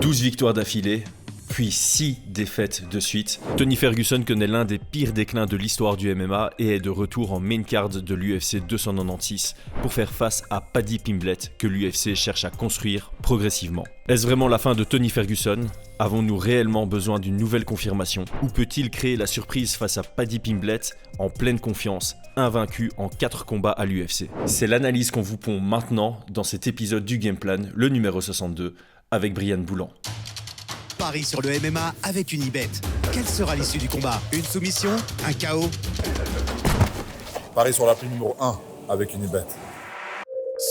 12 victoires d'affilée, puis 6 défaites de suite. Tony Ferguson connaît l'un des pires déclins de l'histoire du MMA et est de retour en main card de l'UFC 296 pour faire face à Paddy Pimblett que l'UFC cherche à construire progressivement. Est-ce vraiment la fin de Tony Ferguson ? Avons-nous réellement besoin d'une nouvelle confirmation ? Ou peut-il créer la surprise face à Paddy Pimblett en pleine confiance, invaincu en 4 combats à l'UFC ? C'est l'analyse qu'on vous pond maintenant dans cet épisode du Game Plan, le numéro 62, avec Brian Boulan. Paris sur le MMA avec Unibet. Quelle sera l'issue du combat ? Une soumission ? Un KO ? Paris sur l'appli numéro 1 avec Unibet.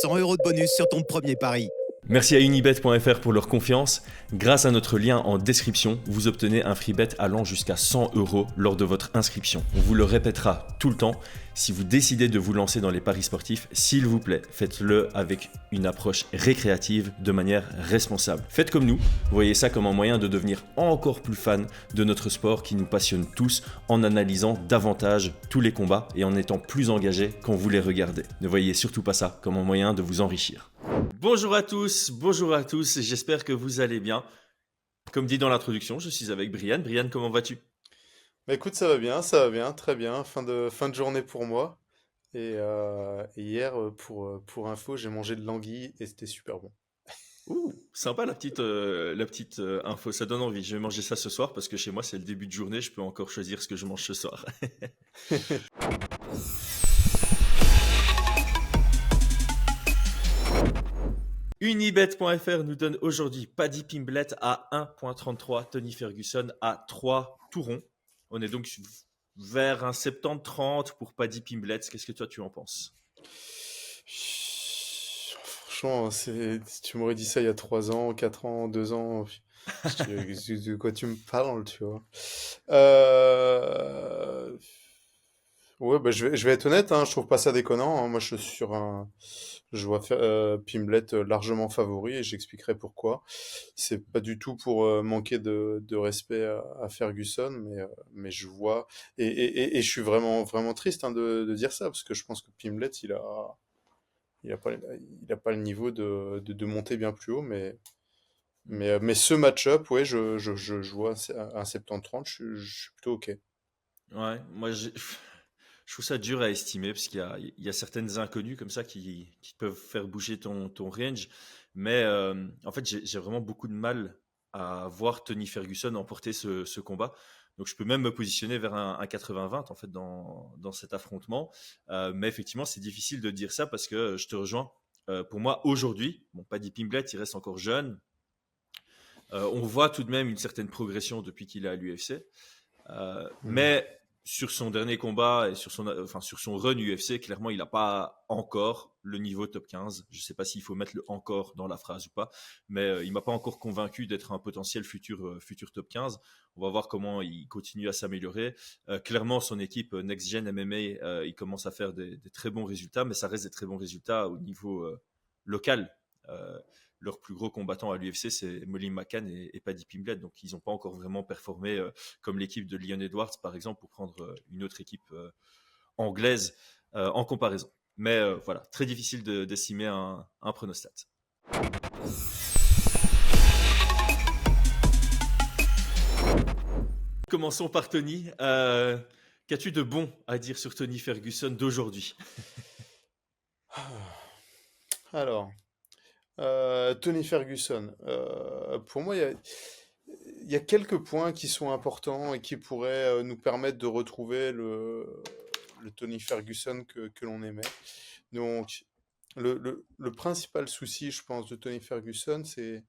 100 € de bonus sur ton premier pari. Merci à unibet.fr pour leur confiance. Grâce à notre lien en description, vous obtenez un free bet allant jusqu'à 100 € lors de votre inscription. On vous le répétera tout le temps. Si vous décidez de vous lancer dans les paris sportifs, s'il vous plaît, faites-le avec une approche récréative de manière responsable. Faites comme nous, voyez ça comme un moyen de devenir encore plus fan de notre sport qui nous passionne tous en analysant davantage tous les combats et en étant plus engagé quand vous les regardez. Ne voyez surtout pas ça comme un moyen de vous enrichir. Bonjour à tous, j'espère que vous allez bien. Comme dit dans l'introduction, je suis avec Brian. Brian, comment vas-tu ? Bah écoute, ça va bien, très bien. Fin de journée pour moi. Et hier, pour info, j'ai mangé de l'anguille et c'était super bon. Ouh, sympa la petite info, ça donne envie. Je vais manger ça ce soir parce que chez moi c'est le début de journée, je peux encore choisir ce que je mange ce soir. Unibet.fr nous donne aujourd'hui Paddy Pimblett à 1,33, Tony Ferguson à 3 tout rond. On est donc vers un 70-30 pour Paddy Pimblett. Qu'est-ce que toi tu en penses ? Franchement, si tu m'aurais dit ça il y a 3 ans, 4 ans, 2 ans, de quoi tu me parles, tu vois. Ouais, bah, je vais être honnête, hein, je trouve pas ça déconnant, hein. Moi, je vois Pimblett largement favori et j'expliquerai pourquoi. C'est pas du tout pour manquer de respect à Ferguson, mais je vois et je suis vraiment vraiment triste, hein, de dire ça parce que je pense que Pimblett il a pas le niveau de monter bien plus haut, mais ce match-up, ouais, je vois un 70-30, je suis plutôt ok. Ouais, je trouve ça dur à estimer parce qu'il y a certaines inconnues comme ça qui peuvent faire bouger ton range. Mais en fait, j'ai vraiment beaucoup de mal à voir Tony Ferguson emporter ce combat. Donc, je peux même me positionner vers un 80-20 en fait dans cet affrontement. Mais effectivement, c'est difficile de dire ça parce que je te rejoins. Pour moi, aujourd'hui, bon, Paddy Pimblett, il reste encore jeune. On voit tout de même une certaine progression depuis qu'il est à l'UFC. Mhm. Mais sur son dernier combat et sur son run UFC, clairement, il n'a pas encore le niveau top 15. Je ne sais pas s'il faut mettre le encore dans la phrase ou pas, mais il m'a pas encore convaincu d'être un potentiel futur top 15. On va voir comment il continue à s'améliorer. Clairement, son équipe Next Gen MMA, il commence à faire des très bons résultats, mais ça reste des très bons résultats au niveau local. Euh, Leur plus gros combattant à l'UFC, c'est Molly McCann et Paddy Pimblett. Donc, ils n'ont pas encore vraiment performé comme l'équipe de Leon Edwards, par exemple, pour prendre une autre équipe anglaise en comparaison. Mais voilà, très difficile d'estimer un pronostat. Commençons par Tony. Qu'as-tu de bon à dire sur Tony Ferguson d'aujourd'hui ? Alors. Tony Ferguson. Pour moi, il y a quelques points qui sont importants et qui pourraient nous permettre de retrouver le Tony Ferguson que l'on aimait. Donc, le principal souci, je pense, de Tony Ferguson, c'est,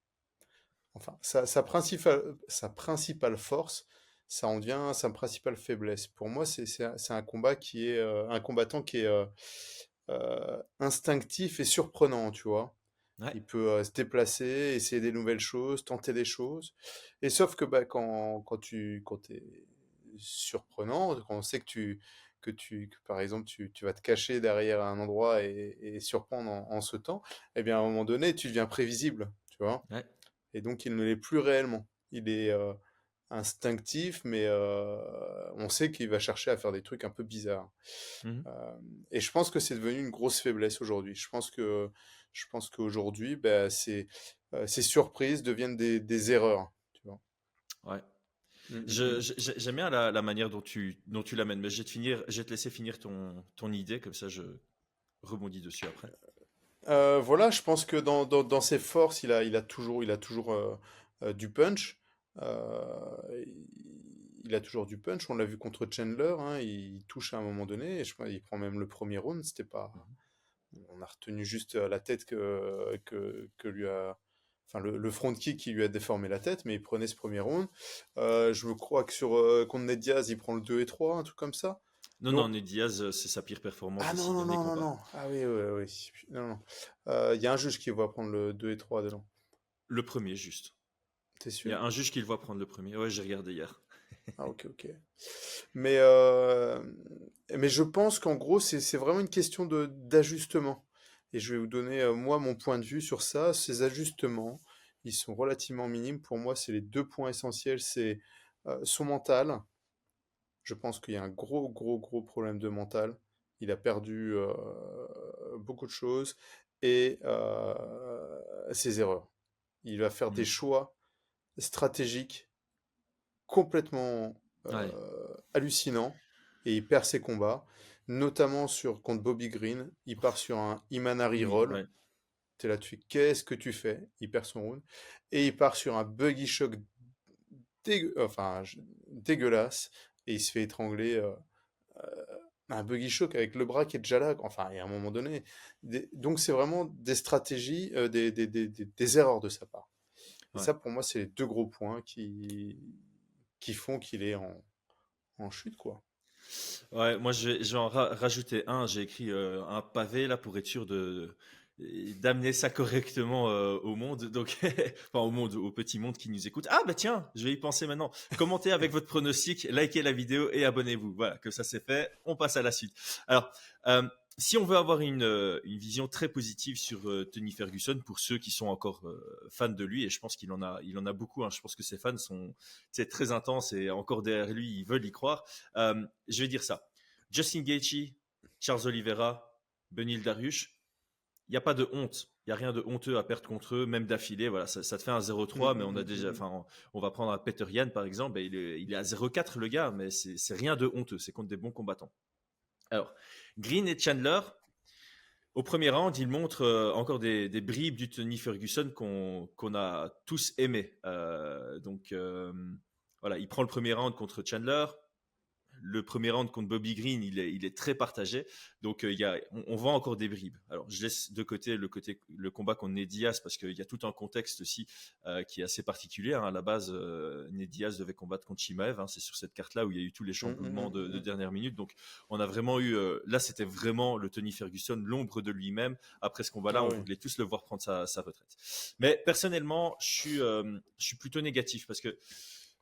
enfin, sa principale force, ça en devient sa principale faiblesse. Pour moi, c'est un combat qui est un combattant qui est instinctif et surprenant, tu vois. Ouais. Il peut se déplacer, essayer des nouvelles choses, tenter des choses. Et sauf que bah, quand t'es surprenant, quand on sait que par exemple, tu vas te cacher derrière un endroit et surprendre en sautant, eh bien, à un moment donné, tu deviens prévisible, tu vois. Ouais. Et donc, il ne l'est plus réellement. Il est instinctif, mais on sait qu'il va chercher à faire des trucs un peu bizarres. Mhm. Et je pense que c'est devenu une grosse faiblesse aujourd'hui. Je pense qu'aujourd'hui, bah, ces surprises deviennent des erreurs, tu vois. Ouais. Mm, mm, mm. J'aime bien la manière dont tu l'amènes, mais je vais te laisser finir ton idée, comme ça je rebondis dessus après. Voilà, je pense que dans ses forces, il a toujours du punch. Il a toujours du punch. On l'a vu contre Chandler, hein, il touche à un moment donné. Et je crois il prend même le premier round. C'était pas. Mhm. On a retenu juste la tête que lui a. Enfin, le front kick qui lui a déformé la tête, mais il prenait ce premier round. Je me crois que contre Ned Diaz, il prend le 2 et 3, un truc comme ça. Non, non, Donc, Ned Diaz, c'est sa pire performance ah des non, six non, derniers non, non, combats. non. Ah oui, oui, oui. Non, non. Il y a un juge qui va prendre le 2 et 3 dedans. Le premier, juste. T'es Il y sûr? a un juge qui le voit prendre le premier. Ouais, j'ai regardé hier. Ah, ok, ok. Mais, euh, mais je pense qu'en gros, c'est vraiment une question d'ajustement. Et je vais vous donner, moi, mon point de vue sur ça. Ces ajustements, ils sont relativement minimes. Pour moi, c'est les deux points essentiels. C'est son mental. Je pense qu'il y a un gros, gros, gros problème de mental. Il a perdu beaucoup de choses. Et ses erreurs. Il va faire des Mm. choix stratégiques complètement Ouais. hallucinants et il perd ses combats, notamment contre Bobby Green. Il part sur un Imanari Oui, roll. ouais. T'es là, tu fais qu'est-ce que tu fais? Il perd son round. Et il part sur un buggy shock dégueulasse et il se fait étrangler. Un buggy shock avec le bras qui est déjà là. Enfin, et à un moment donné. Donc, c'est vraiment des stratégies, des erreurs de sa part. Et Ouais. ça, pour moi, c'est les deux gros points qui font qu'il est en chute, quoi. Ouais, moi je vais en rajouter un. J'ai écrit un pavé là pour être sûr d'amener ça correctement au monde. Donc, enfin au monde, au petit monde qui nous écoute. Ah bah tiens, je vais y penser maintenant. Commentez avec votre pronostic, likez la vidéo et abonnez-vous. Voilà, que ça c'est fait. On passe à la suite. Alors, euh, si on veut avoir une vision très positive sur Tony Ferguson, pour ceux qui sont encore fans de lui, et je pense il en a beaucoup. Hein, je pense que ses fans sont très intenses et encore derrière lui, ils veulent y croire. Je vais dire ça. Justin Gaethje, Charles Oliveira, Benil Dariush, il n'y a pas de honte. Il n'y a rien de honteux à perdre contre eux, même d'affilée. Voilà, ça te fait un 0-3, mais on a déjà, enfin, on va prendre un Peter Yan par exemple, ben, il est à 0-4 le gars, mais c'est rien de honteux. C'est contre des bons combattants. Alors, Green et Chandler, au premier round, ils montrent encore des bribes du Tony Ferguson qu'on a tous aimé. Voilà, il prend le premier round contre Chandler. Le premier round contre Bobby Green, il est très partagé. Donc, on voit encore des bribes. Alors, je laisse de côté le combat contre Ned Diaz parce qu'il y a tout un contexte aussi qui est assez particulier. Hein. À la base, Ned Diaz devait combattre contre Chimaev. Hein. C'est sur cette carte-là où il y a eu tous les chamboulements de dernière minute. Donc, on a vraiment eu. Là, c'était vraiment le Tony Ferguson, l'ombre de lui-même. Après ce combat-là, Ah on oui. voulait tous le voir prendre sa retraite. Mais personnellement, je suis plutôt négatif parce que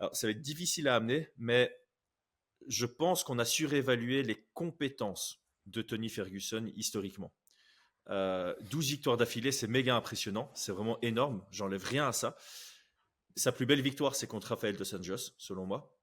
alors, ça va être difficile à amener, mais je pense qu'on a surévalué les compétences de Tony Ferguson historiquement. 12 victoires d'affilée, c'est méga impressionnant, c'est vraiment énorme, j'enlève rien à ça. Sa plus belle victoire, c'est contre Rafael dos Anjos, selon moi.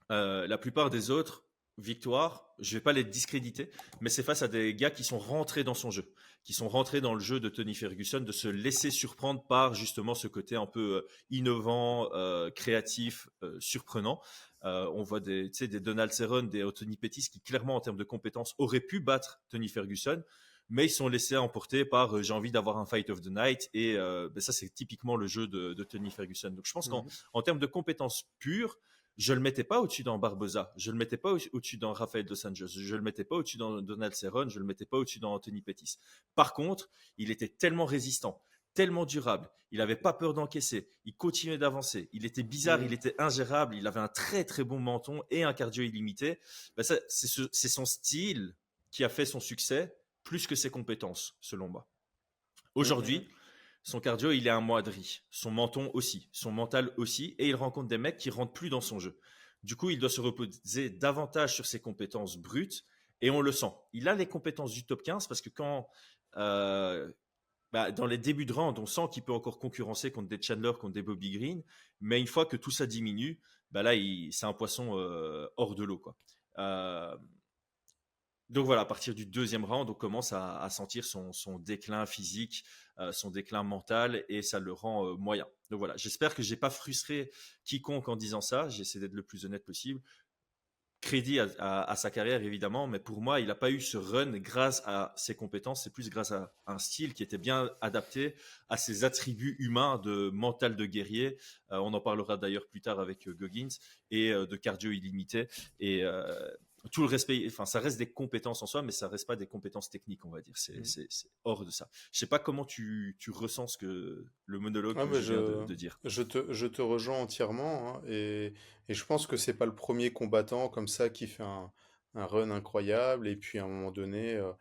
La plupart des autres victoires, je ne vais pas les discréditer, mais c'est face à des gars qui sont rentrés dans son jeu, qui sont rentrés dans le jeu de Tony Ferguson, de se laisser surprendre par justement ce côté un peu innovant, créatif, surprenant. On voit des Donald Cerrone, des Anthony Pettis qui clairement en termes de compétences auraient pu battre Tony Ferguson, mais ils sont laissés emporter par j'ai envie d'avoir un fight of the night et ça c'est typiquement le jeu de Tony Ferguson. Donc je pense qu'en termes de compétences pures, je le mettais pas au-dessus dans Barboza, je le mettais pas au-dessus dans Rafael dos Anjos, je le mettais pas au-dessus dans Donald Cerrone, je le mettais pas au-dessus dans Anthony Pettis. Par contre, il était tellement résistant, tellement durable, il n'avait pas peur d'encaisser, il continuait d'avancer, il était bizarre, il était ingérable, il avait un très très bon menton et un cardio illimité. Ben ça, c'est son style qui a fait son succès plus que ses compétences, selon moi. Aujourd'hui, son cardio, il est amoindri. Son menton aussi. Son mental aussi. Et il rencontre des mecs qui rentrent plus dans son jeu. Du coup, il doit se reposer davantage sur ses compétences brutes. Et on le sent. Il a les compétences du top 15 parce que dans les débuts de round, on sent qu'il peut encore concurrencer contre des Chandler, contre des Bobby Green. Mais une fois que tout ça diminue, là, c'est un poisson hors de l'eau, quoi. Donc voilà, à partir du deuxième round, on commence à sentir son déclin physique, son déclin mental, et ça le rend moyen. Donc voilà, j'espère que j'ai pas frustré quiconque en disant ça. J'essaie d'être le plus honnête possible. Crédit à sa carrière évidemment, mais pour moi, il n'a pas eu ce run grâce à ses compétences, c'est plus grâce à un style qui était bien adapté à ses attributs humains de mental de guerrier. On en parlera d'ailleurs plus tard avec Goggins, et de cardio illimité. Et tout le respect, enfin, ça reste des compétences en soi, mais ça reste pas des compétences techniques, on va dire. C'est hors de ça. Je sais pas comment tu ressens le monologue Ah, que mais je viens de dire. je te rejoins entièrement, hein, et je pense que c'est pas le premier combattant comme ça qui fait un run incroyable, et puis à un moment donné, euh,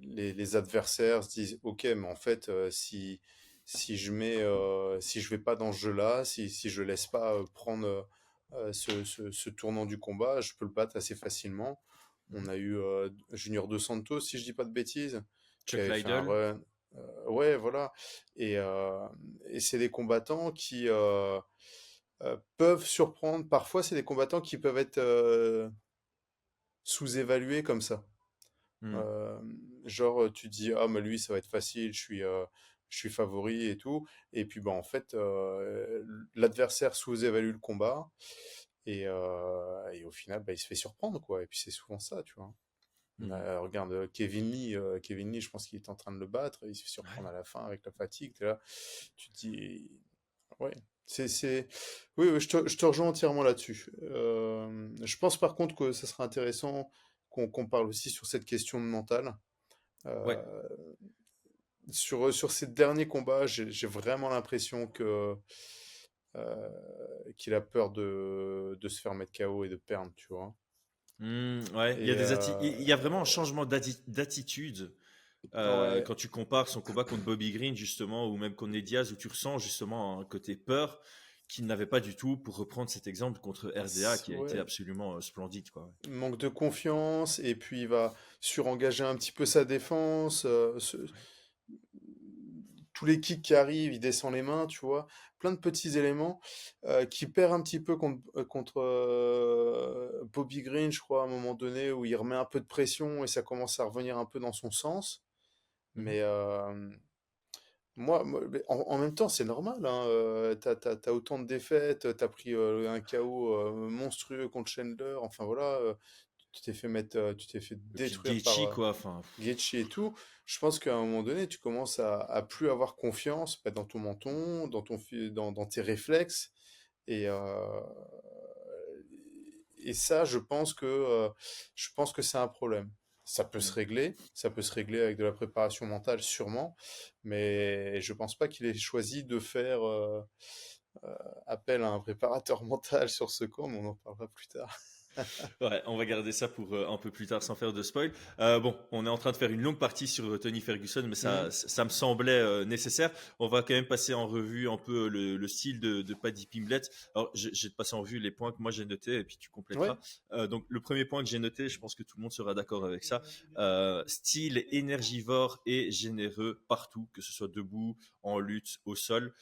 les adversaires se disent, ok, mais en fait, si je vais pas dans ce jeu-là, si je laisse pas prendre ce tournant du combat, je peux le battre assez facilement. On a eu Junior Dos Santos, si je dis pas de bêtises, qui Chuck avait fait un Liddell. run. Ouais, voilà. Et, euh, et c'est des combattants qui peuvent surprendre. Parfois, c'est des combattants qui peuvent être sous-évalués comme ça. Hmm. Euh, genre, tu te dis, ah, mais lui, ça va être facile, je suis favori et tout. Et puis, bah, en fait, l'adversaire sous-évalue le combat. Et au final, bah, il se fait surprendre, quoi. Et puis, c'est souvent ça, tu vois. Mhm. Regarde Kevin Lee, je pense qu'il est en train de le battre, il se fait surprendre à la fin avec la fatigue. T'es là, tu te dis, ouais, c'est, oui, oui, je te rejoins entièrement là-dessus. Je pense par contre que ça sera intéressant qu'on parle aussi sur cette question de mental. Ouais. Euh, sur ces derniers combats, j'ai vraiment l'impression que euh, qu'il a peur de se faire mettre KO et de perdre, tu vois. Ouais, Et il y a vraiment un changement d'attitude ouais, quand tu compares son combat contre Bobby Green justement, ou même contre Ned Diaz, où tu ressens justement un côté peur qu'il n'avait pas du tout, pour reprendre cet exemple, contre RDA, qui a été ouais, absolument splendide, quoi. manque de confiance, et puis il va surengager un petit peu sa défense. Tous les kicks qui arrivent, il descend les mains, tu vois. Plein de petits éléments qui perd un petit peu contre Bobby Green, je crois, à un moment donné, où il remet un peu de pression et ça commence à revenir un peu dans son sens. Mhm. Mais mais en même temps, c'est normal, hein, t'as autant de défaites, t'as pris un KO monstrueux contre Chandler, enfin voilà, tu t'es fait Et puis détruire par Gaethje, quoi, enfin. Gaethje et tout. Je pense qu'à un moment donné, tu commences à plus avoir confiance, bah, dans ton menton, dans tes réflexes, et et ça, je pense que c'est un problème. Mm. Ça peut se régler avec de la préparation mentale sûrement, mais je pense pas qu'il ait choisi de faire euh, appel à un préparateur mental sur ce camp, mais on en parlera plus tard. Ouais, on va garder ça pour un peu plus tard sans faire de spoil. Bon, on est en train de faire une longue partie sur Tony Ferguson, mais Hmm. ça me semblait nécessaire. On va quand même passer en revue un peu le style de Paddy Pimblett. Alors, je vais te passer en revue les points que moi j'ai notés, et puis tu Ouais. compléteras. Donc, le premier point que j'ai noté, je pense que tout le monde sera d'accord avec ça. Style énergivore et généreux partout, que ce soit debout, en lutte, au sol.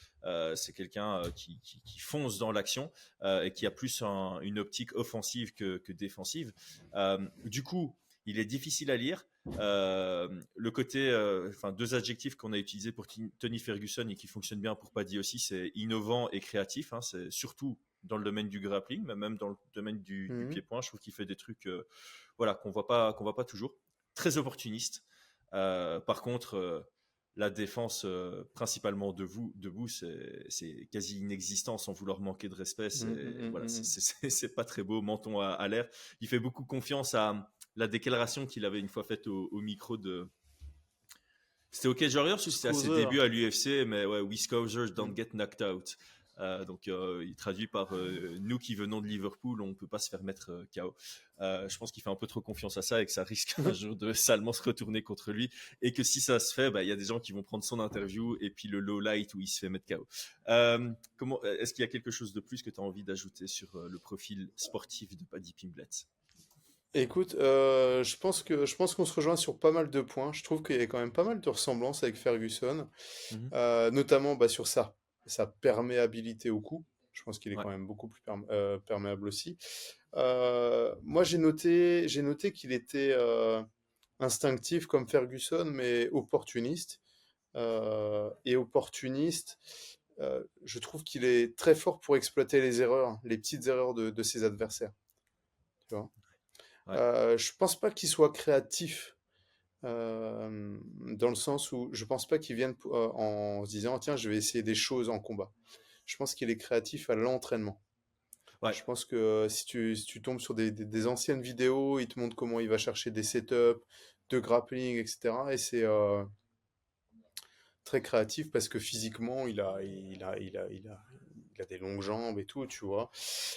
C'est quelqu'un qui fonce dans l'action, et qui a plus une optique offensive que défensive. Du coup, il est difficile à lire. Le côté, enfin, deux adjectifs qu'on a utilisés pour Tony Ferguson et qui fonctionnent bien pour Paddy aussi, c'est innovant et créatif. Hein, c'est surtout dans le domaine du grappling, mais même dans le domaine du Mhm. pied-point. Je trouve qu'il fait des trucs, voilà, qu'on voit pas toujours. Très opportuniste. Par contre, la défense, principalement debout, c'est quasi inexistant, sans vouloir manquer de respect. Mhm, mhm, Voilà, mhm. c'est pas très beau, menton à l'air. Il fait beaucoup confiance à la déclaration qu'il avait une fois faite au micro de. C'était au Cage Warriors ou c'était à ses Scouser. débuts à l'UFC, mais ouais, Wisconsin don't Mhm. get knocked out. Donc, il traduit par nous qui venons de Liverpool, on ne peut pas se faire mettre KO. Je pense qu'il fait un peu trop confiance à ça et que ça risque un jour de salement se retourner contre lui. Et que si ça se fait, bah, il y a des gens qui vont prendre son interview et puis le low light où il se fait mettre KO. Est-ce qu'il y a quelque chose de plus que tu as envie d'ajouter sur le profil sportif de Paddy Pimblett? Écoute, je pense qu'on se rejoint sur pas mal de points. Je trouve qu'il y a quand même pas mal de ressemblances avec Ferguson, Mhm. notamment bah, sur sa perméabilité au coup. Je pense qu'il est Ouais, quand même beaucoup plus perméable aussi. Moi, j'ai noté qu'il était instinctif comme Ferguson, mais opportuniste. Et opportuniste, je trouve qu'il est très fort pour exploiter les erreurs, les petites erreurs de ses adversaires. Tu vois. ouais, Je pense pas qu'il soit créatif dans le sens où je pense pas qu'il vienne en se disant tiens, je vais essayer des choses en combat. Je pense qu'il est créatif à l'entraînement. ouais. Je pense que si tu tombes sur des anciennes vidéos, il te montre comment il va chercher des setups, de grappling, etc. Et c'est très créatif parce que physiquement, il a des longues jambes et tout, tu vois.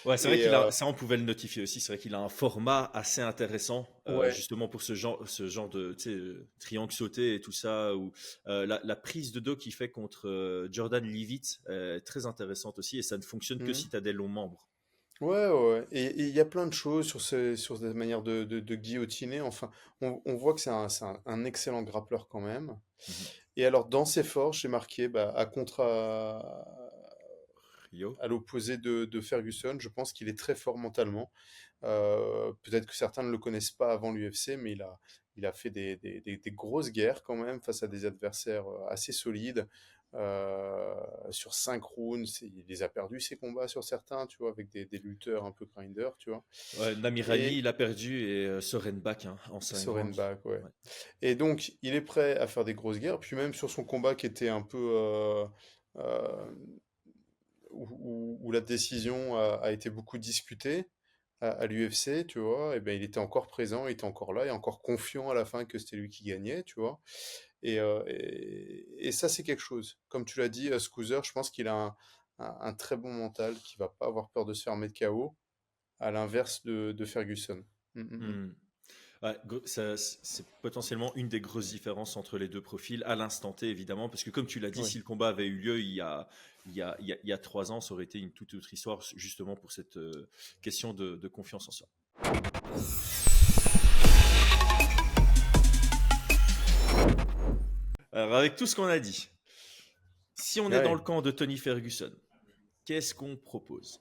Ouais, c'est vrai Et qu'il a, ça on pouvait le notifier aussi, c'est vrai qu'il a un format assez intéressant, ouais. justement pour ce genre de, tu sais, triangle sauté et tout ça, ou la prise de dos qu'il fait contre Jordan Leavitt est très intéressante aussi, et ça ne fonctionne que Mhm. si tu as des longs membres. Ouais, ouais, ouais. Et il y a plein de choses sur cette manière de guillotiner. Enfin, on voit que c'est un excellent grappleur quand même. Mhm. Et alors, dans ses forces, j'ai marqué, bah, Rio. à l'opposé de Ferguson, je pense qu'il est très fort mentalement. Peut-être que certains ne le connaissent pas avant l'UFC, mais il a fait des grosses guerres quand même face à des adversaires assez solides. Sur 5 rounds, il les a perdus ses combats sur certains, tu vois, avec des lutteurs un peu grinder, tu vois. Ouais, Namirani, Et il a perdu, et Sorenbach hein, en 5 rounds. Sorenbach, ouais. Ouais. Et donc, il est prêt à faire des grosses guerres. Puis même sur son combat qui était un peu euh, où la décision a été beaucoup discutée à l'UFC, tu vois, et ben il était encore présent, il était encore là, et encore confiant à la fin que c'était lui qui gagnait, tu vois. Et ça, c'est quelque chose. Comme tu l'as dit, Scoozer, je pense qu'il a un très bon mental, qui va pas avoir peur de se faire mettre KO, à l'inverse de Ferguson. Mm, mm, mm. Hmm. Ouais, c'est potentiellement une des grosses différences entre les deux profils, à l'instant T évidemment, parce que comme tu l'as dit, Oui. si le combat avait eu lieu il y a 3 ans, ça aurait été une toute autre histoire, justement pour cette question de confiance en soi. Alors avec tout ce qu'on a dit, si on est dans Ouais. le camp de Tony Ferguson, qu'est-ce qu'on propose?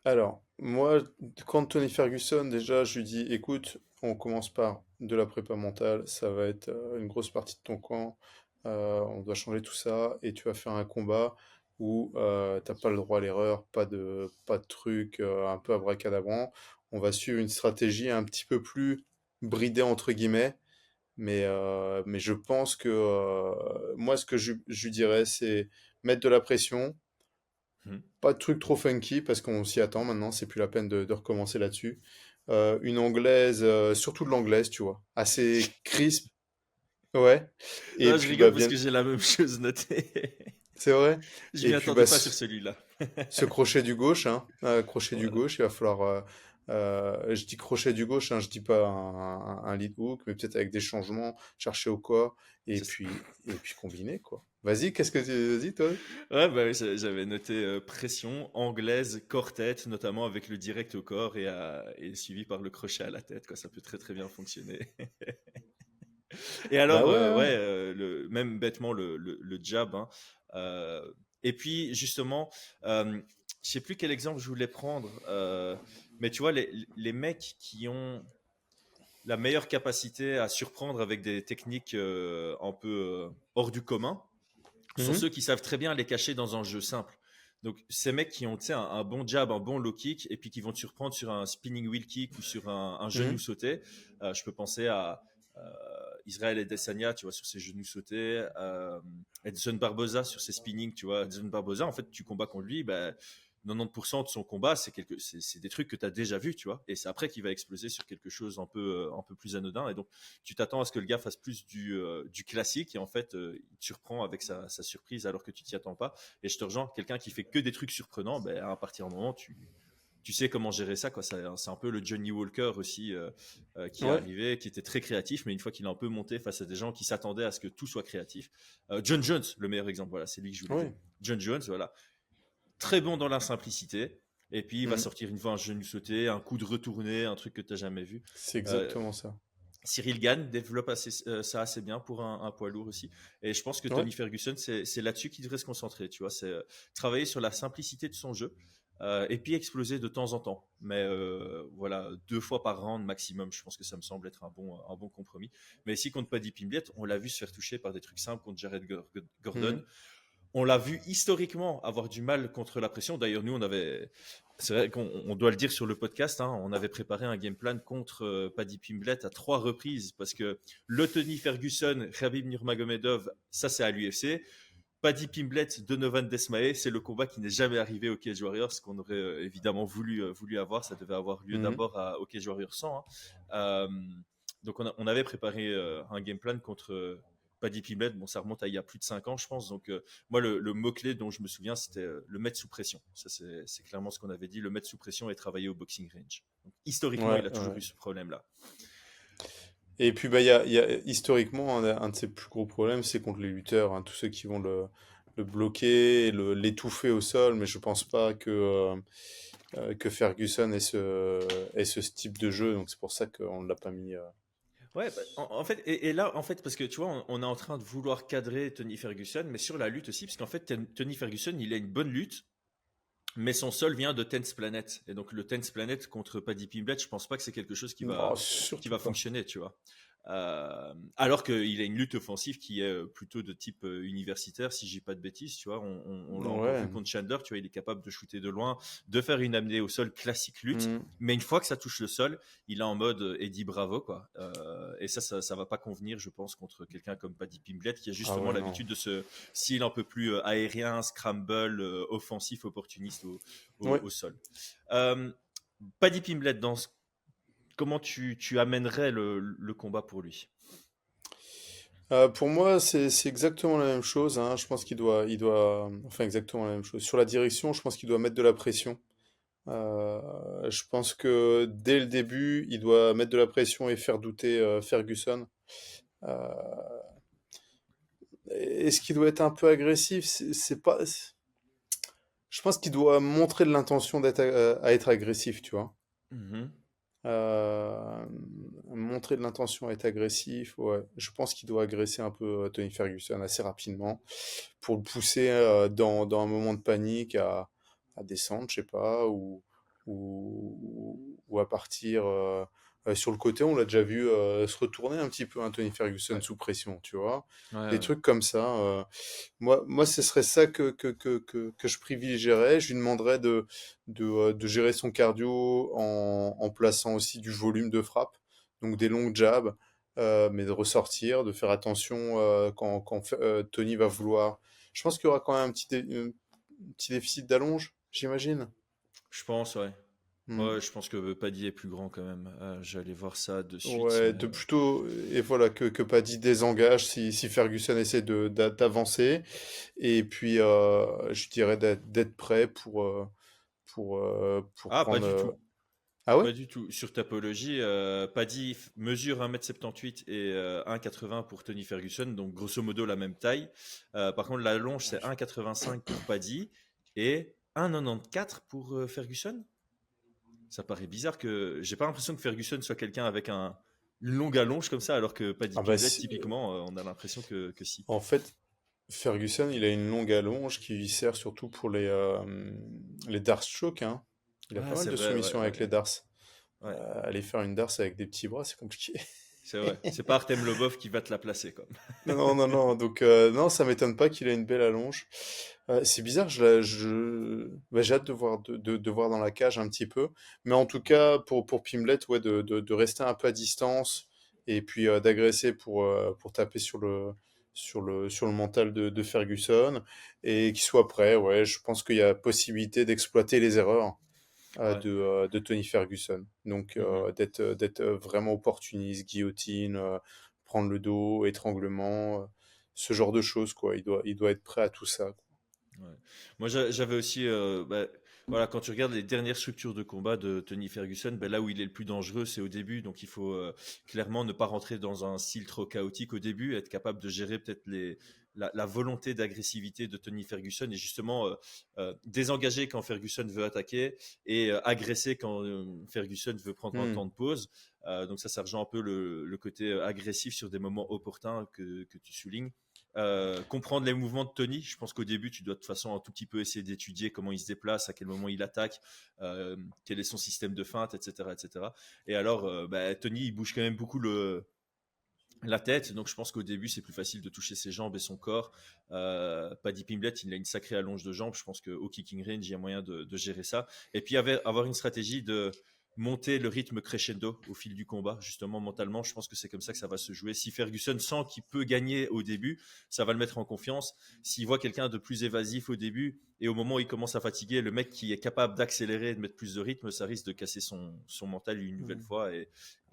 Alors, moi, quand Tony Ferguson, déjà, je lui dis, écoute, on commence par de la prépa mentale, ça va être une grosse partie de ton camp, on doit changer tout ça, et tu vas faire un combat où t'as pas le droit à l'erreur, pas de truc un peu abracadabrant, on va suivre une stratégie un petit peu plus bridée, entre guillemets, mais je pense que moi, ce que je lui dirais, c'est mettre de la pression, Hmm. pas de truc trop funky parce qu'on s'y attend maintenant, c'est plus la peine de recommencer là-dessus. Une anglaise, surtout de l'anglaise, tu vois, assez crisp, ouais. Et Non, je puis bah rigole parce bien, que j'ai la même chose notée. c'est vrai. Je Et m'y puis bah attendais pas sur celui-là. ce crochet du gauche, hein, crochet du Voilà, gauche, il va falloir. Je dis crochet du gauche, hein, je dis pas un lead hook, mais peut-être avec des changements, chercher au corps c'est ça. et puis combiner quoi. Vas-y, qu'est-ce que tu vas-y toi? Ouais, bah oui, j'avais noté pression anglaise, corps-tête, notamment avec le direct au corps et suivi par le crochet à la tête, quoi. Ça peut très très bien fonctionner. Et Bah alors, ouais, ouais. ouais, même bêtement le jab, hein. Euh, et puis justement, je sais plus quel exemple je voulais prendre, mais tu vois, les mecs qui ont la meilleure capacité à surprendre avec des techniques un peu hors du commun sont Mhm, ceux qui savent très bien les cacher dans un jeu simple. Donc, ces mecs qui ont un bon jab, un bon low kick, et puis qui vont te surprendre sur un spinning wheel kick ou sur un genou mhm, sauté. Je peux penser à euh, Israël Adesanya, tu vois, sur ses genoux sautés, Edson Barboza sur ses spinning, tu vois. Edson Barboza, en fait, tu combats contre lui, ben, 90% de son combat, c'est des trucs que tu as déjà vus, tu vois. Et c'est après qu'il va exploser sur quelque chose un peu plus anodin. Et donc, tu t'attends à ce que le gars fasse plus du classique. Et en fait, il te surprend avec sa surprise alors que tu t'y attends pas. Et je te rejoins, quelqu'un qui fait que des trucs surprenants, ben, à partir du moment, tu sais comment gérer ça, quoi. C'est un peu le Johnny Walker aussi qui est ouais. arrivé, qui était très créatif, mais une fois qu'il a un peu monté face à des gens qui s'attendaient à ce que tout soit créatif. John Jones, le meilleur exemple, voilà, c'est lui que je voulais dire. Ouais. John Jones, voilà, très bon dans la simplicité. Et puis il va Mhm. sortir une fois un genou sauté, un coup de retourné, un truc que tu n'as jamais vu. C'est Euh, exactement ça. Cyril Gane développe ça assez bien pour un poids lourd aussi. Et je pense que Ouais. Tony Ferguson, c'est là-dessus qu'il devrait se concentrer. Tu vois, c'est travailler sur la simplicité de son jeu et puis exploser de temps en temps. Mais voilà, 2 fois par round maximum, je pense que ça me semble être un bon compromis. Mais ici, contre Paddy Pimblett, on l'a vu se faire toucher par des trucs simples contre Jared Gordon. Mhm. On l'a vu historiquement avoir du mal contre la pression. D'ailleurs, nous, c'est vrai qu'on doit le dire sur le podcast, hein, on avait préparé un game plan contre Paddy Pimblett à 3 reprises parce que le Tony Ferguson, Khabib Nurmagomedov, ça c'est à l'UFC. Paddy Pimblett, Donovan Desmae, c'est le combat qui n'est jamais arrivé au Cage Warriors, qu'on aurait évidemment voulu avoir. Ça devait avoir lieu Mhm. d'abord au Cage Warriors 100. Hein. Euh, donc on avait préparé un game plan contre Paddy Pimblett. Bon, ça remonte à il y a plus de 5 ans, je pense. Donc moi, le mot-clé dont je me souviens, c'était le mettre sous pression. Ça, c'est clairement ce qu'on avait dit, le mettre sous pression et travailler au boxing range. Donc, historiquement, Ouais, il a toujours ouais. eu ce problème-là. Et puis, bah, il y a historiquement, un de ses plus gros problèmes, c'est contre les lutteurs, hein, tous ceux qui vont le bloquer, l'étouffer au sol, mais je pense pas que Ferguson ait ce type de jeu, donc c'est pour ça qu'on ne l'a pas mis. Ouais, bah, en fait, et là, en fait, parce que tu vois, on est en train de vouloir cadrer Tony Ferguson, mais sur la lutte aussi, parce qu'en fait, Tony Ferguson, il a une bonne lutte, mais son sol vient de Tense Planet. Et donc, le Tense Planet contre Paddy Pimblett, je pense pas que c'est quelque chose Oh, qui surtout va pas. fonctionner, tu vois. Alors qu'il a une lutte offensive qui est plutôt de type universitaire, si j'ai pas de bêtises, tu vois. On l'a encore Ouais. vu contre Chandler, tu vois, il est capable de shooter de loin, de faire une amenée au sol classique lutte. Mm. Mais une fois que ça touche le sol, il est en mode Eddie Bravo, quoi. Et ça va pas convenir, je pense, contre quelqu'un comme Paddy Pimblett, qui a Ah justement ouais, non. l'habitude de ce style un peu plus aérien, scramble, offensif, opportuniste Ouais. au sol. Euh, Paddy Pimblett, comment tu amènerais le combat pour lui? Pour moi, c'est exactement la même chose, hein. Je pense enfin exactement la même chose. Sur la direction, je pense qu'il doit mettre de la pression. Je pense que dès le début, il doit mettre de la pression et faire douter Ferguson. Euh, Est-ce qu'il doit être un peu agressif? C'est pas. Je pense qu'il doit montrer de l'intention à être agressif, tu vois. Mhm. Euh, Montrer de l'intention à être agressif, ouais. Je pense qu'il doit agresser un peu Tony Ferguson assez rapidement pour le pousser dans un moment de panique à descendre, je sais pas, ou à partir sur le côté. On l'a déjà vu se retourner un petit peu, hein, Tony Ferguson Ouais, sous pression, tu vois. ouais, Des ouais. trucs comme ça. Moi, ce serait ça que je privilégierais. Je lui demanderais de gérer son cardio en plaçant aussi du volume de frappe, donc des longs jabs, mais de ressortir, de faire attention quand Tony va vouloir. Je pense qu'il y aura quand même un petit déficit d'allonge, j'imagine. Je pense, ouais. Hmm. Ouais, je pense que Paddy est plus grand quand même. J'allais voir ça de suite, Ouais, mais de plutôt, et voilà, que Paddy désengage si Ferguson essaie d'avancer. Et puis, je dirais d'être prêt pour ah, pas prendre. du tout. Ah ouais? Pas du tout. Sur Tapologie, Paddy mesure 1,78 m et 1,80 pour Tony Ferguson, donc grosso modo la même taille. Par contre, la longe, c'est 1,85 pour Paddy et 1,94 pour Ferguson. Ça paraît bizarre que. J'ai pas l'impression que Ferguson soit quelqu'un avec une longue allonge comme ça, alors que Paddy Ah bah Pimblett, typiquement, on a l'impression que si. en fait, Ferguson, il a une longue allonge qui lui sert surtout pour les darce choke, hein. Il a Ouais, pas mal c'est de vrai, soumissions avec les darce. ouais. Aller faire une darce avec des petits bras, c'est compliqué. C'est vrai. C'est pas Artem Lobov qui va te la placer, quoi. Non, non, non. Donc, non, ça m'étonne pas qu'il ait une belle allonge. C'est bizarre, bah, j'ai hâte de voir, de voir dans la cage un petit peu. Mais en tout cas, pour Pimblett, ouais, de rester un peu à distance et puis d'agresser pour taper sur le mental de Ferguson et qu'il soit prêt. Ouais, je pense qu'il y a possibilité d'exploiter les erreurs Ouais. de Tony Ferguson. Donc, Mhm. d'être vraiment opportuniste, guillotine, prendre le dos, étranglement, ce genre de choses, quoi. Il doit être prêt à tout ça. Ouais. Moi, j'avais aussi, voilà, quand tu regardes les dernières structures de combat de Tony Ferguson, ben, là où il est le plus dangereux, c'est au début. Donc, il faut clairement ne pas rentrer dans un style trop chaotique au début, être capable de gérer peut-être la volonté d'agressivité de Tony Ferguson et justement désengager quand Ferguson veut attaquer et agresser quand Ferguson veut prendre un temps de pause. Donc ça rejoint un peu le côté agressif sur des moments opportuns que tu soulignes. Comprendre les mouvements de Tony, je pense qu'au début tu dois de toute façon un tout petit peu essayer d'étudier comment il se déplace, à quel moment il attaque, quel est son système de feinte, etc. Et alors Tony il bouge quand même beaucoup la tête, donc je pense qu'au début c'est plus facile de toucher ses jambes et son corps. Paddy Pimblett il a une sacrée allonge de jambes, je pense qu'au kicking range il y a moyen de gérer ça, et puis avoir une stratégie de monter le rythme crescendo au fil du combat, justement mentalement, je pense que c'est comme ça que ça va se jouer. Si Ferguson sent qu'il peut gagner au début, ça va le mettre en confiance. S'il voit quelqu'un de plus évasif au début, et au moment où il commence à fatiguer, le mec qui est capable d'accélérer et de mettre plus de rythme, ça risque de casser son mental une nouvelle fois et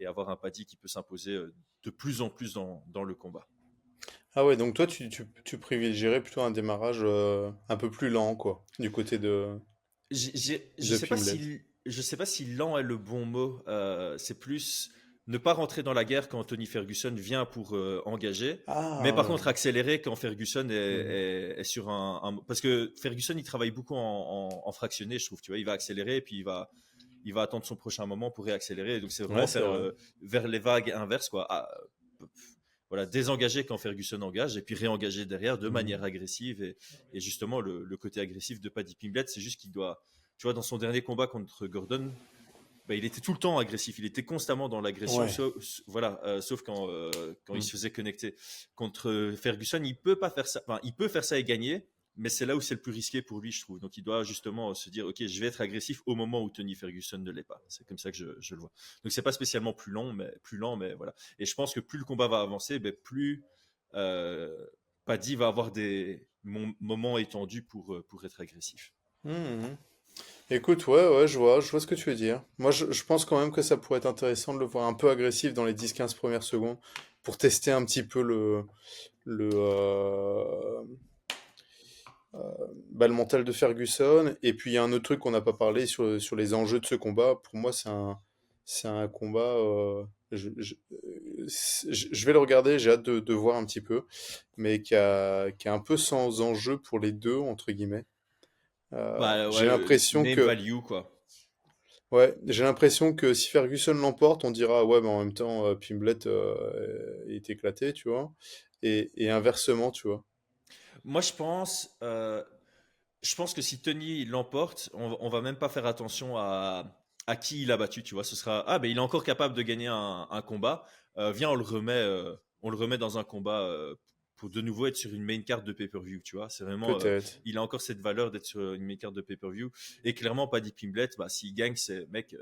avoir un Paddy qui peut s'imposer de plus en plus dans le combat. Ah ouais, donc toi, tu privilégierais plutôt un démarrage un peu plus lent, quoi, du côté Je de sais pas Pimblett. si lent est le bon mot. C'est plus ne pas rentrer dans la guerre quand Tony Ferguson vient pour engager, mais Ah par ouais. contre accélérer quand Ferguson Hmm. est sur parce que Ferguson il travaille beaucoup en fractionné, je trouve. Tu vois, il va accélérer et puis il va attendre son prochain moment pour réaccélérer. Donc c'est Ouais, vraiment c'est faire vrai. vers les vagues inverses quoi. Voilà, désengager quand Ferguson engage et puis réengager derrière de Hmm. manière agressive. Et justement, le côté agressif de Paddy Pimblett, c'est juste qu'il doit, tu vois, dans son dernier combat contre Gordon, il était tout le temps agressif, il était constamment dans l'agression, Ouais. voilà, sauf quand il Hmm. se faisait connecter. Contre Ferguson, il peut pas faire ça, enfin, il peut faire ça et gagner, mais c'est là où c'est le plus risqué pour lui, je trouve. Donc il doit justement se dire, ok, je vais être agressif au moment où Tony Ferguson ne l'est pas. C'est comme ça que je le vois. Donc c'est pas spécialement plus lent, mais voilà. Et je pense que plus le combat va avancer, plus euh, Paddy va avoir des moments étendus pour être agressif. Hmm. Écoute, ouais, je vois ce que tu veux dire. Moi, je pense quand même que ça pourrait être intéressant de le voir un peu agressif dans les 10-15 premières secondes pour tester un petit peu le, euh, le mental de Ferguson. Et puis, il y a un autre truc qu'on n'a pas parlé sur les enjeux de ce combat. Pour moi, c'est un combat. Je vais le regarder, j'ai hâte de voir un petit peu, mais qui a un peu sans enjeu pour les deux, entre guillemets. Bah J'ai ouais, l'impression name que. value quoi. Ouais, j'ai l'impression que si Ferguson l'emporte, on dira ouais, mais en même temps, Pimblett il est éclaté, tu vois. Et inversement, tu vois. Moi, je pense que si Tony l'emporte, on va même pas faire attention à qui il a battu, tu vois. Ce sera, ah, ben il est encore capable de gagner un combat. Viens, on le remet dans un combat pour de nouveau être sur une main card de pay-per-view, tu vois. C'est vraiment, Peut-être. il a encore cette valeur d'être sur une main card de pay-per-view. Et clairement, Paddy Pimblett, bah, s'il gagne, c'est, mec,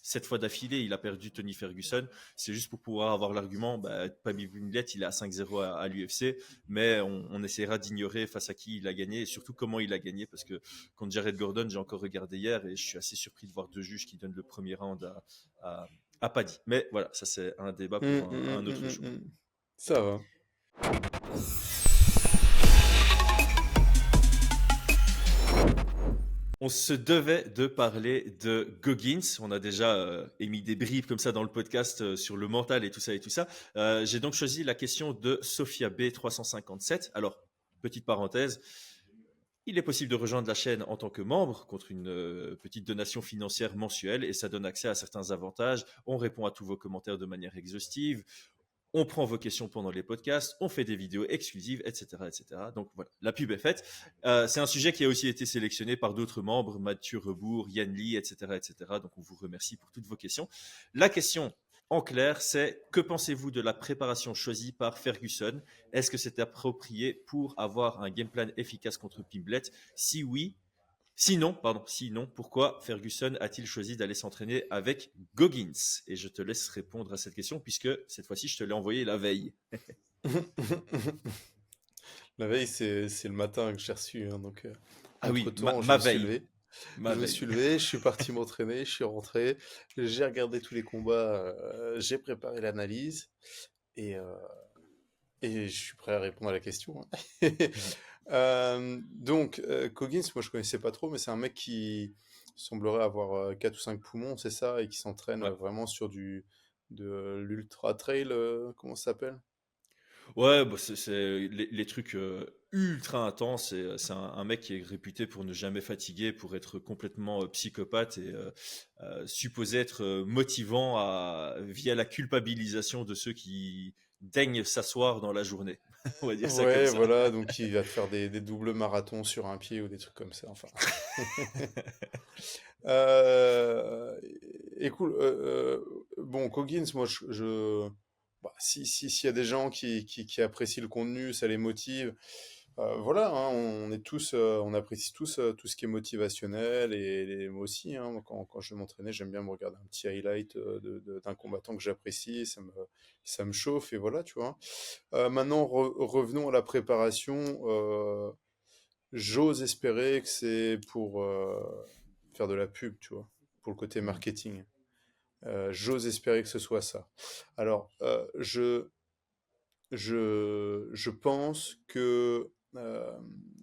7 fois d'affilée, il a perdu Tony Ferguson. C'est juste pour pouvoir avoir l'argument, bah, Paddy Pimblett, il est à 5-0 à l'UFC, mais on essaiera d'ignorer face à qui il a gagné et surtout comment il a gagné, parce que contre Jared Gordon, j'ai encore regardé hier et je suis assez surpris de voir deux juges qui donnent le premier round à Paddy. Mais voilà, ça c'est un débat pour un autre jour. Ça va. On se devait de parler de Goggins. On a déjà émis des bribes comme ça dans le podcast sur le mental et tout ça et tout ça. J'ai donc choisi la question de Sophia B 357. Alors, petite parenthèse, il est possible de rejoindre la chaîne en tant que membre contre une petite donation financière mensuelle et ça donne accès à certains avantages. On répond à tous vos commentaires de manière exhaustive. On prend vos questions pendant les podcasts, on fait des vidéos exclusives, etc., etc. Donc voilà, la pub est faite. C'est un sujet qui a aussi été sélectionné par d'autres membres, Mathieu Rebourg, Yann Lee, etc., etc. Donc on vous remercie pour toutes vos questions. La question en clair, c'est que pensez-vous de la préparation choisie par Ferguson? Est-ce que c'est approprié pour avoir un game plan efficace contre Pimblett? Si oui, sinon, pourquoi Ferguson a-t-il choisi d'aller s'entraîner avec Goggins? Et je te laisse répondre à cette question puisque cette fois-ci, je te l'ai envoyé la veille. La veille, c'est le matin que j'ai reçu, hein, donc Ah oui, entre-temps, je ma me suis veille. levé. Ma Je me veille. suis levé, je suis parti m'entraîner, je suis rentré, j'ai regardé tous les combats, j'ai préparé l'analyse et, euh, et je suis prêt à répondre à la question, hein. Donc, Coggins, moi je connaissais pas trop, mais c'est un mec qui semblerait avoir 4 ou 5 poumons, c'est ça, et qui s'entraîne Ouais. vraiment sur de l'ultra trail, comment ça s'appelle? Ouais, bah, c'est les trucs ultra intenses. C'est un mec qui est réputé pour ne jamais fatiguer, pour être complètement psychopathe et supposé être motivant via la culpabilisation de ceux qui daignent s'asseoir dans la journée. On va dire ça comme Ouais, ça. voilà, donc il va te faire des doubles marathons sur un pied ou des trucs comme ça, enfin. Euh, Écoute, bon, Coggins, moi, bah, s'il y a des gens qui apprécient le contenu, ça les motive, voilà, hein, on apprécie tous tout ce qui est motivationnel moi aussi, hein, quand je vais m'entraîner, j'aime bien me regarder un petit highlight d'un combattant que j'apprécie, ça me chauffe et voilà, tu vois. Maintenant, revenons à la préparation. J'ose espérer que c'est pour faire de la pub, tu vois, pour le côté Mm. marketing. J'ose espérer que ce soit ça. Alors, je pense que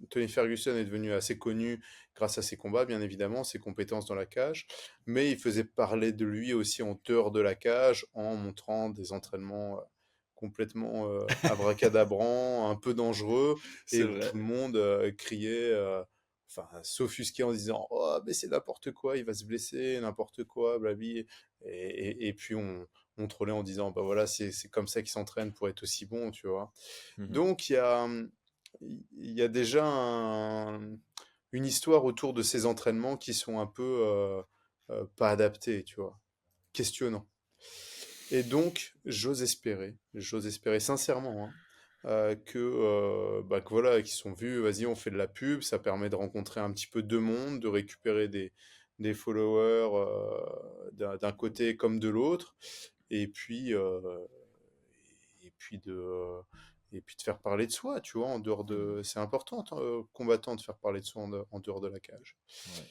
Tony Ferguson est devenu assez connu grâce à ses combats, bien évidemment, ses compétences dans la cage, mais il faisait parler de lui aussi en dehors de la cage en montrant des entraînements complètement abracadabrants, un peu dangereux, et C'est où vrai. tout le monde criait, enfin, s'offusquait en disant «Oh, mais c'est n'importe quoi, il va se blesser, n'importe quoi, blabli». Et puis on trollait en disant bah voilà c'est comme ça qu'ils s'entraînent pour être aussi bons, tu vois. Mhm. Donc il y a déjà une histoire autour de ces entraînements qui sont un peu pas adaptés, tu vois, questionnants. Et donc j'ose espérer sincèrement hein, que voilà, qu'ils sont vus, vas-y on fait de la pub, ça permet de rencontrer un petit peu de monde, de récupérer des followers d'un côté comme de l'autre et puis et puis de euh, et puis de faire parler de soi, tu vois, en dehors Mhm. de c'est important combattant de faire parler de soi en dehors de la cage. Ouais.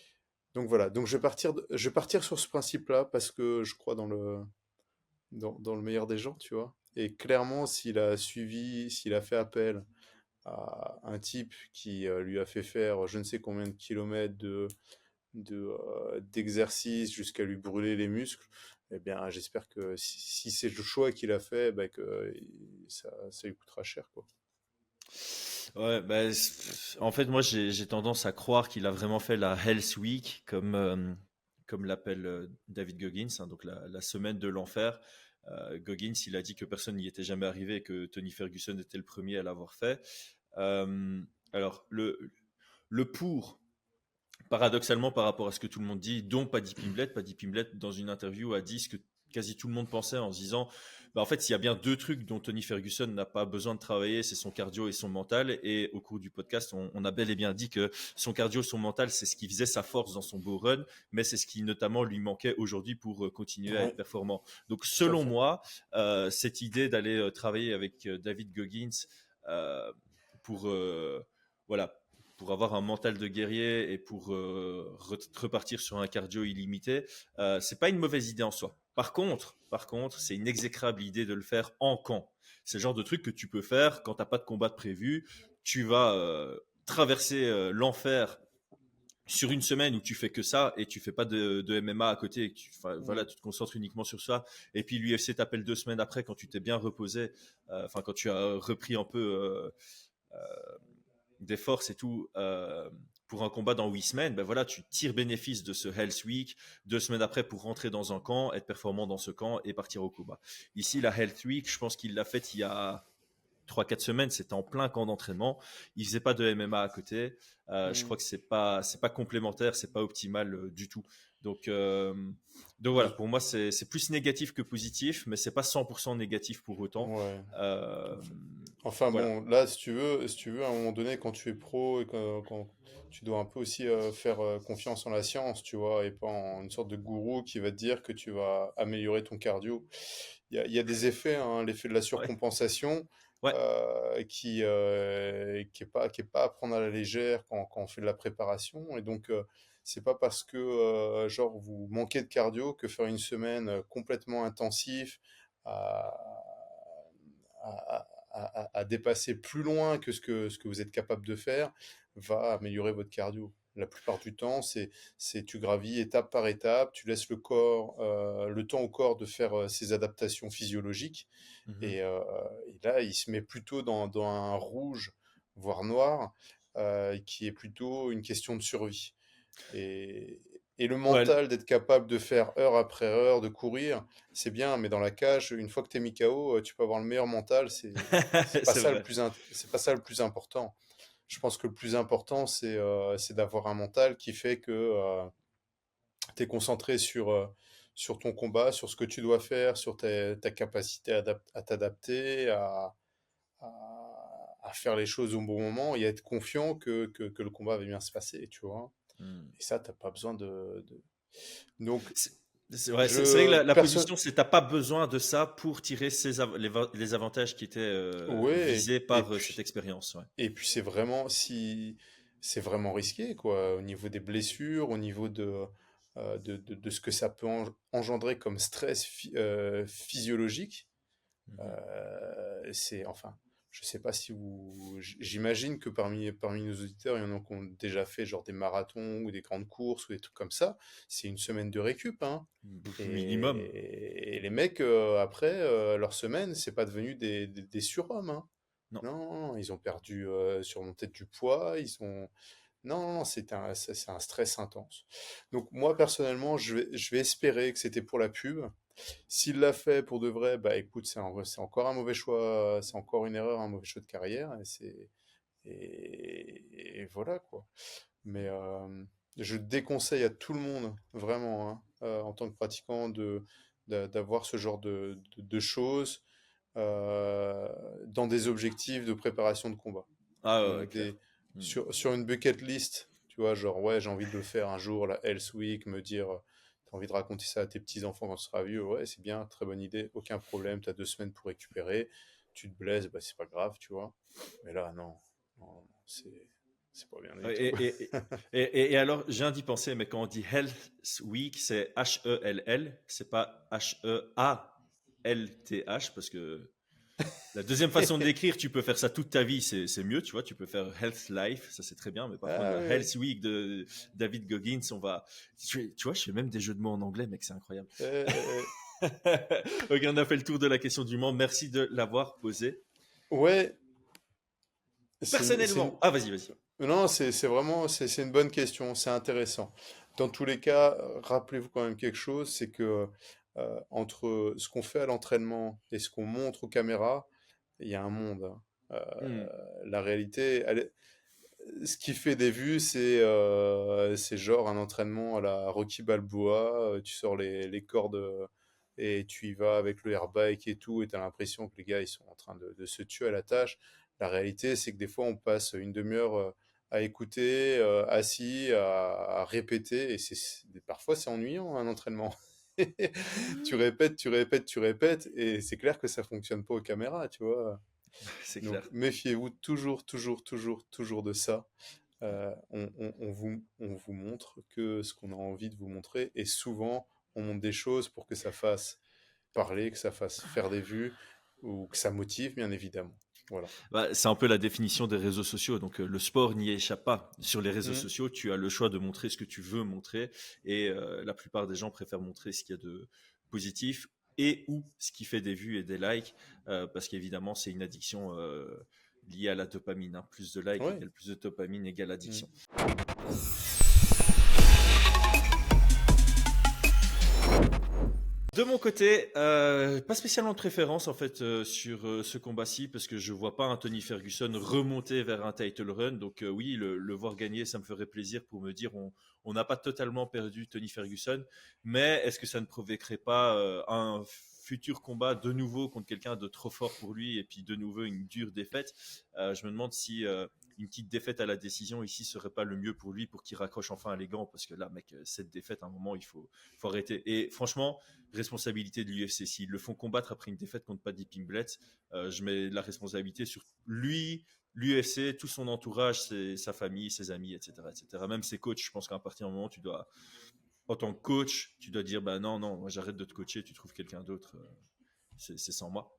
Donc voilà, donc je vais partir sur ce principe-là parce que je crois dans le meilleur des gens, tu vois. Et clairement, s'il a fait appel à un type qui lui a fait faire je ne sais combien de kilomètres d'exercice jusqu'à lui brûler les muscles, eh bien, j'espère que si c'est le choix qu'il a fait, bah, que ça lui coûtera cher, quoi. Ouais, bah, en fait, moi, j'ai tendance à croire qu'il a vraiment fait la Hell's Week, comme l'appelle David Goggins, hein, donc la semaine de l'enfer. Goggins, il a dit que personne n'y était jamais arrivé et que Tony Ferguson était le premier à l'avoir fait. Euh, alors, le pour, paradoxalement, par rapport à ce que tout le monde dit, dont Paddy Pimblett, dans une interview, a dit ce que quasi tout le monde pensait en se disant bah en fait, s'il y a bien deux trucs dont Tony Ferguson n'a pas besoin de travailler, c'est son cardio et son mental. Et au cours du podcast, on a bel et bien dit que son cardio, son mental, c'est ce qui faisait sa force dans son beau run, mais c'est ce qui notamment lui manquait aujourd'hui pour continuer à être Ouais, performant. Donc, tout à selon fait. moi, cette idée d'aller travailler avec David Goggins euh, pour voilà, pour avoir un mental de guerrier et pour repartir sur un cardio illimité, c'est pas une mauvaise idée en soi. Par contre, c'est une exécrable idée de le faire en camp. C'est le genre de truc que tu peux faire quand t'as pas de combat de prévu. Tu vas traverser l'enfer sur une semaine où tu fais que ça et tu fais pas de MMA à côté et que voilà, Mm. tu te concentres uniquement sur ça. Et puis l'UFC t'appelle 2 semaines après quand tu t'es bien reposé, enfin quand tu as repris un peu des forces et tout pour un combat dans 8 semaines, ben voilà, tu tires bénéfice de ce Hell's Week 2 semaines après pour rentrer dans un camp, être performant dans ce camp et partir au combat. Ici, la Health Week, je pense qu'il l'a faite il y a 3 4 semaines, c'était en plein camp d'entraînement. Il faisait pas de MMA à côté. Je Mm. crois que c'est pas complémentaire, c'est pas optimal du tout. Donc, euh, donc voilà, pour moi c'est plus négatif que positif, mais c'est pas 100% négatif pour autant. Ouais, tout Euh, à fait. Enfin voilà. bon, là, si tu veux, à un moment donné, quand tu es pro et quand tu dois un peu aussi faire confiance en la science, tu vois, et pas en une sorte de gourou qui va te dire que tu vas améliorer ton cardio. Il y a des effets, hein, l'effet de la Ouais, surcompensation, ouais. qui est pas à prendre à la légère quand on fait de la préparation. Et donc, c'est pas parce que genre vous manquez de cardio que faire une semaine complètement intensif à, à dépasser plus loin que ce que vous êtes capable de faire va améliorer votre cardio. la plupart du temps, c'est tu gravis étape par étape, tu laisses le temps au corps de faire ses adaptations physiologiques. Mhm. Et là, il se met plutôt dans un rouge, voire noir, qui est plutôt une question de survie. Et, et le Ouais, mental d'être capable de faire heure après heure, de courir, c'est bien, mais dans la cage, une fois que tu es mis KO, tu peux avoir le meilleur mental, c'est pas c'est ça vrai. c'est pas ça le plus important. Je pense que le plus important, c'est d'avoir un mental qui fait que tu es concentré sur ton combat, sur ce que tu dois faire, sur ta capacité à t'adapter, à faire les choses au bon moment et à être confiant que le combat va bien se passer, tu vois. Hmm. Et ça, t'as pas besoin Donc, C'est ouais, c'est vrai que je... la Personne... position, c'est t'as pas besoin de ça pour tirer les avantages qui étaient Ouais, visés par cette expérience. Ouais. et puis c'est vraiment... Si... C'est vraiment risqué, quoi, au niveau des blessures, au niveau de ce que ça peut engendrer comme stress physiologique. Mhm. Enfin, je sais pas si j'imagine que parmi nos auditeurs, il y en a qui ont déjà fait genre des marathons ou des grandes courses ou des trucs comme ça. C'est une semaine de récup, hein. Minimum. Et les mecs, après leur semaine, c'est pas devenu des surhommes, hein. Non. Non, ils ont perdu, surmonté du poids, non, non, c'est un stress intense. Donc moi, personnellement, je vais espérer que c'était pour la pub. S'il l'a fait pour de vrai, bah écoute, c'est encore un mauvais choix, c'est encore une erreur, un mauvais choix de carrière, et voilà quoi. Mais je déconseille à tout le monde, vraiment, hein, en tant que pratiquant, d'avoir ce genre de choses euh, dans des objectifs de préparation de combat. Ah ouais, ouais, Donc clair. Hmm. sur une bucket list, tu vois, genre ouais, j'ai envie de le faire un jour, la Health Week, me dire, t'as envie de raconter ça à tes petits-enfants quand tu seras vieux, ouais, c'est bien, très bonne idée, aucun problème, t'as 2 semaines pour récupérer, tu te blesses, bah c'est pas grave, tu vois. Mais là, non, non, non, c'est pas bien du Ouais, tout. et alors, je viens d'y penser, mais quand on dit Health Week, c'est H-E-L-L, c'est pas H-E-A-L-T-H, parce que la deuxième façon de l'écrire, tu peux faire ça toute ta vie, c'est mieux, tu vois, tu peux faire Health Life, ça c'est très bien, mais par contre, Ah la oui, Health Week de David Goggins, on va. Tu vois, je fais même des jeux de mots en anglais, mec, c'est incroyable. Ok, on a fait le tour de la question du monde, merci de l'avoir posée. ouais, c'est une... Personnellement, ah vas-y, vas-y. Non, c'est vraiment, c'est une bonne question, c'est intéressant. Dans tous les cas, rappelez-vous quand même quelque chose, c'est que entre ce qu'on fait à l'entraînement et ce qu'on montre aux caméras, il y a un monde, hein. Hmm. La réalité, ce qui fait des vues, c'est genre un entraînement à la Rocky Balboa, tu sors les cordes et tu y vas avec le airbike et tout, et tu as l'impression que les gars, ils sont en train de se tuer à la tâche. La réalité, c'est que des fois, on passe une demi-heure à écouter, assis, à répéter, et parfois, c'est ennuyant, un entraînement. Tu répètes, tu répètes, tu répètes, et c'est clair que ça fonctionne pas aux caméras, tu vois. C'est Donc clair. méfiez-vous toujours, toujours, toujours, toujours de ça. On vous montre que ce qu'on a envie de vous montrer, et souvent on montre des choses pour que ça fasse parler, que ça fasse faire des vues, ou que ça motive, bien évidemment. Voilà. Bah, c'est un peu la définition des réseaux sociaux. Donc, le sport n'y échappe pas. Sur les réseaux Mm. sociaux, tu as le choix de montrer ce que tu veux montrer. Et la plupart des gens préfèrent montrer ce qu'il y a de positif et ou ce qui fait des vues et des likes. Parce qu'évidemment, c'est une addiction liée à la dopamine, hein. Plus de likes Ouais. égale plus de dopamine égale Mm. addiction. De mon côté, pas spécialement de préférence en fait sur ce combat-ci parce que je vois pas un Tony Ferguson remonter vers un title run. Donc oui, le voir gagner, ça me ferait plaisir pour me dire on n'a pas totalement perdu Tony Ferguson, mais est-ce que ça ne provoquerait pas un futur combat de nouveau contre quelqu'un de trop fort pour lui et puis de nouveau une dure défaite. Je me demande si une petite défaite à la décision ici serait pas le mieux pour lui pour qu'il raccroche enfin les gants parce que là, mec, cette défaite à un moment faut arrêter. Et franchement, responsabilité de l'UFC. S'ils le font combattre après une défaite contre Paddy Pimblett, je mets la responsabilité sur lui, l'UFC, tout son entourage, sa famille, ses amis, etc., etc. Même ses coachs. Je pense qu'à partir d'un moment, en tant que coach, tu dois dire, bah non, non, moi j'arrête de te coacher, tu trouves quelqu'un d'autre, c'est sans moi.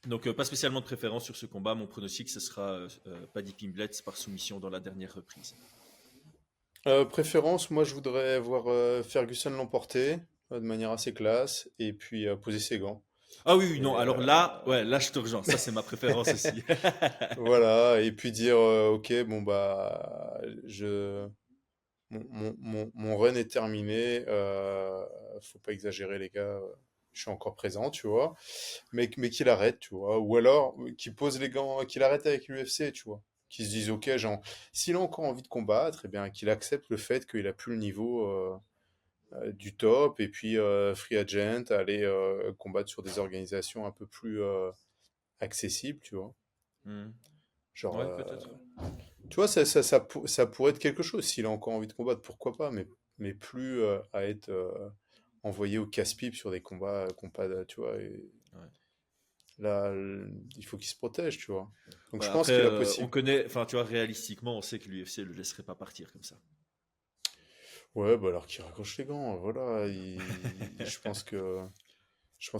Donc, pas spécialement de préférence sur ce combat. Mon pronostic, ce sera Paddy Pimblett par soumission dans la dernière reprise. Préférence, moi je voudrais voir Ferguson l'emporter de manière assez classe et puis poser ses gants. Ah oui, oui, non, Et alors là, ouais, là je te rejoins. Ça, c'est ma préférence aussi. voilà, et puis dire ok, bon bah mon run est terminé, faut pas exagérer les gars, je suis encore présent, tu vois, mais qu'il arrête, tu vois, ou alors qu'il pose les gants, qu'il arrête avec l'UFC, tu vois, qu'il se dise ok, genre, s'il a encore envie de combattre, eh bien qu'il accepte le fait qu'il a plus le niveau du top, et puis free agent, aller combattre sur des organisations un peu plus accessibles, tu vois, Hmm. genre, Ouais, peut-être. tu vois, ça pourrait être quelque chose, s'il a encore envie de combattre, pourquoi pas, mais plus à être envoyé au casse-pipe sur des combats, tu vois, et Ouais. là, il faut qu'il se protège, tu vois. Donc Ouais, je pense après, qu'il a on possible. connaît, enfin, tu vois, réalistiquement, on sait que l'UFC le laisserait pas partir comme ça. Ouais, bah alors qu'il raccroche les gants, voilà, je pense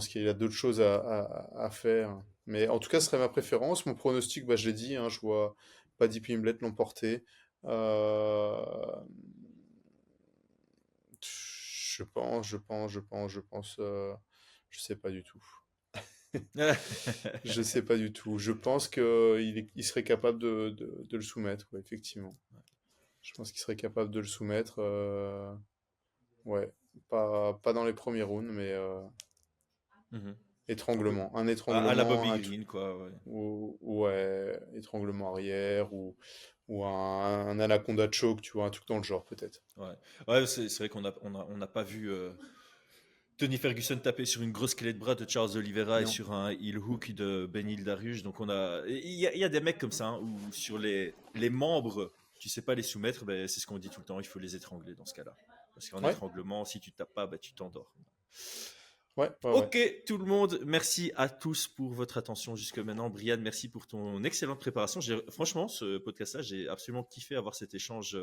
qu'il a d'autres choses à faire. Mais en tout cas, ce serait ma préférence. Mon pronostic, bah, je l'ai dit, hein, je vois Paddy Pimblett l'emporter. Euh, je sais pas du tout. Je sais pas du tout. Je pense qu'il serait capable de le soumettre, ouais, effectivement. Je pense qu'il serait capable de le soumettre. Ouais, pas dans les premiers rounds, mais Mhm. Ouais. étranglement. Un À la étranglement, Bobby Green, quoi. Ouais. ouais, étranglement arrière ou un anaconda choke, tu vois, un truc dans le genre, peut-être. Ouais, ouais c'est vrai on n'a pas vu Tony Ferguson taper sur une grosse clé de bras de Charles Oliveira et Non. sur un heel hook de Benil Dariush. Donc il y a des mecs comme ça hein, où sur les membres, tu sais pas les soumettre, ben, c'est ce qu'on dit tout le temps, il faut les étrangler dans ce cas-là. Parce qu'en Ouais, étranglement, si tu tapes pas, ben, tu t'endors. ouais, ouais, ouais. Ok, tout le monde, merci à tous pour votre attention jusque maintenant. Brian, merci pour ton excellente préparation. Franchement, ce podcast-là, j'ai absolument kiffé avoir cet échange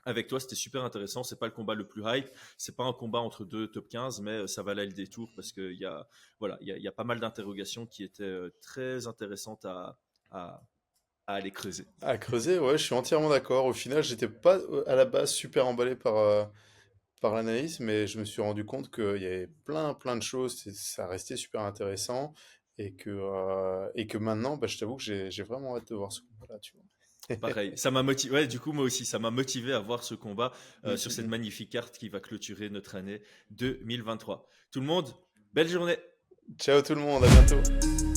avec toi. C'était super intéressant. C'est pas le combat le plus hype, c'est pas un combat entre deux top 15, mais ça valait le détour parce qu'il y a, voilà, il y a pas mal d'interrogations qui étaient très intéressantes à, à aller creuser. À creuser, ouais, je suis entièrement d'accord. Au final, j'étais pas à la base super emballé par l'analyse, mais je me suis rendu compte qu'il y avait plein de choses, ça restait super intéressant, et que maintenant, bah, je t'avoue que j'ai vraiment hâte de voir ce combat-là, tu vois. Pareil, ça m'a motivé. Ouais, du coup, moi aussi, ça m'a motivé à voir ce combat Mm, sur mm, cette mm. magnifique carte qui va clôturer notre année 2023. Tout le monde, belle journée! Ciao tout le monde, à bientôt.